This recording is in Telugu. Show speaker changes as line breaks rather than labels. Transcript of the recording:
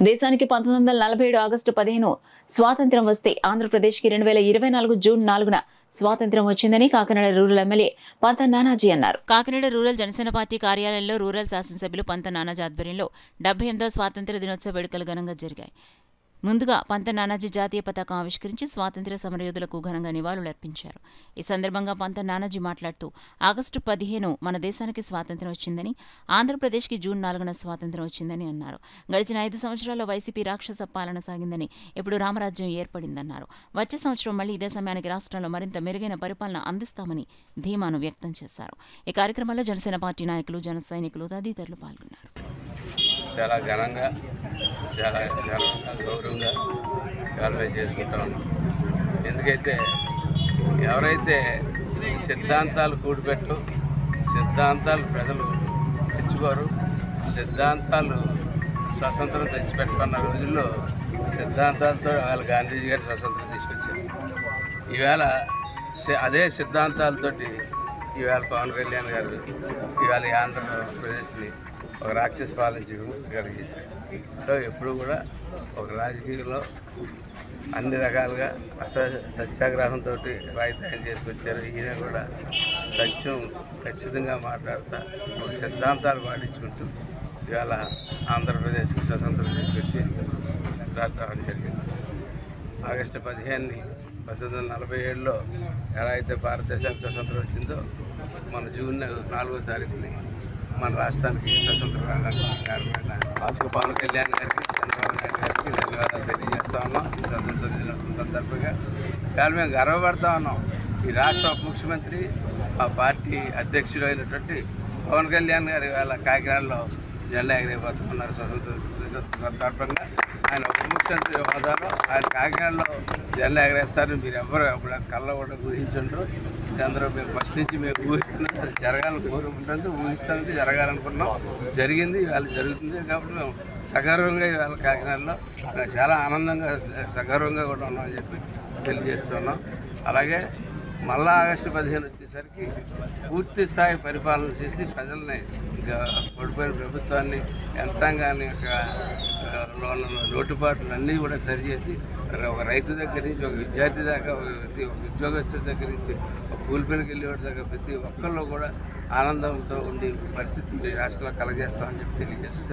దేశానికి 1947 ఆగస్టు 15 స్వాతంత్ర్యం వస్తే ఆంధ్రప్రదేశ్కి 2024 జూన్ 4న స్వాతంత్ర్యం వచ్చిందని కాకినాడ రూరల్ ఎమ్మెల్యే పంత నానాజీ అన్నారు. కాకినాడ రూరల్ జనసేన పార్టీ కార్యాలయంలో రూరల్ శాసనసభ్యులు పంత నానాజీ ఆధ్వర్యంలో 78వ స్వాతంత్ర్య దినోత్సవ వేడుకలు ఘనంగా జరిగాయి. ముందుగా పంత నానాజీ జాతీయ పతాకం ఆవిష్కరించి స్వాతంత్ర్య సమరయోధులకు ఘనంగా నివాళులర్పించారు. ఈ సందర్భంగా పంత నానాజీ మాట్లాడుతూ ఆగస్టు 15 మన దేశానికి స్వాతంత్ర్యం వచ్చిందని, ఆంధ్రప్రదేశ్కి జూన్ 4న స్వాతంత్ర్యం వచ్చిందని అన్నారు. గడిచిన 5 సంవత్సరాల్లో వైసీపీ రాక్షస పాలన సాగిందని, ఇప్పుడు రామరాజ్యం ఏర్పడిందన్నారు. వచ్చే సంవత్సరం మళ్లీ ఇదే సమయానికి రాష్ట్రంలో మరింత మెరుగైన పరిపాలన అందిస్తామని ధీమాను వ్యక్తం చేశారు. ఈ కార్యక్రమంలో జనసేన పార్టీ నాయకులు, జన సైనికులు తదితరులు పాల్గొన్నారు.
చాలా ఘనంగా చాలా గౌరవంగా కాల్వే చేసుకుంటా ఉన్నాం. ఎందుకైతే ఎవరైతే ఈ సిద్ధాంతాలు కూడిపెట్టు, సిద్ధాంతాలు ప్రజలు తెచ్చుకోరు, సిద్ధాంతాలు స్వతంత్రం తెచ్చిపెట్టుకున్న రోజుల్లో సిద్ధాంతాలతో వాళ్ళు గాంధీజీ గారు స్వతంత్రం తీసుకొచ్చారు. ఈవేళ అదే సిద్ధాంతాలతోటి ఈవేళ పవన్ కళ్యాణ్ గారు ఈవేళ ఆంధ్రప్రదేశ్ని ఒక రాక్షస పాలించి కలిగేశారు. సో ఎప్పుడు కూడా ఒక రాజకీయంలో అన్ని రకాలుగా సత్యాగ్రహంతో రాయితీయం చేసుకొచ్చారు. ఈయన కూడా సత్యం ఖచ్చితంగా మాట్లాడుతూ ఒక సిద్ధాంతాలు పాటించుకుంటూ ఇవాళ ఆంధ్రప్రదేశ్కి స్వతంత్రం తీసుకొచ్చి రావడం జరిగింది. ఆగస్టు 15ని 1947లో ఎలా అయితే భారతదేశానికి స్వతంత్రం వచ్చిందో, మన జూన్ 4వ తారీఖుని మన రాష్ట్రానికి స్వతంత్రం రావడానికి కారణమైన పవన్ కళ్యాణ్ గారికి, చంద్రబాబు నాయుడు గారికి ధన్యవాదాలు తెలియజేస్తా ఉన్నాం. ఈ స్వతంత్ర దినోత్సవం సందర్భంగా ఇవాళ మేము గర్వపడతా ఉన్నాం. ఈ రాష్ట్ర ఉప ముఖ్యమంత్రి, మా పార్టీ అధ్యక్షుడు అయినటువంటి పవన్ కళ్యాణ్ గారు ఇవాళ కాకినాడలో జెండా ఎగిరేపోతున్నారు. స్వతంత్ర దినోత్సవం సందర్భంగా ఆయన ఉప ముఖ్యమంత్రి హోదాలో ఆయన కాకినాడలో జెండా ఎగరేస్తారని మీరు ఎవరు అప్పుడు కళ్ళ కూడా ఊహించుంటారు. అందరూ మేము ఫస్ట్ నుంచి మేము ఊహిస్తున్నాం, అది జరగాలని కోరుకుంటుంది, ఊహిస్తానికి జరగాలనుకున్నాం. జరిగింది, ఇవాళ జరుగుతుంది. కాబట్టి మేము సగర్వంగా ఇవాళ కాకినాడలో చాలా ఆనందంగా సగర్వంగా కూడా ఉన్నామని చెప్పి తెలియజేస్తున్నాం. అలాగే మళ్ళా ఆగస్టు 15 వచ్చేసరికి పూర్తి స్థాయి పరిపాలన చేసి ప్రజల్ని ఓడిపోయిన ప్రభుత్వాన్ని, యంత్రాంగాన్ని లోటుపాట్లు అన్నీ కూడా సరిచేసి ఒక రైతు దగ్గర నుంచి ఒక విద్యార్థి దాకా, ఒక ఉద్యోగస్తుడి దగ్గర నుంచి ఒక కూలిపనికి వెళ్ళేవాడి దాకా ప్రతి ఒక్కళ్ళు కూడా ఆనందంతో ఉండే పరిస్థితిని రాష్ట్రంలో కలగజేస్తామని చెప్పి తెలియజేసి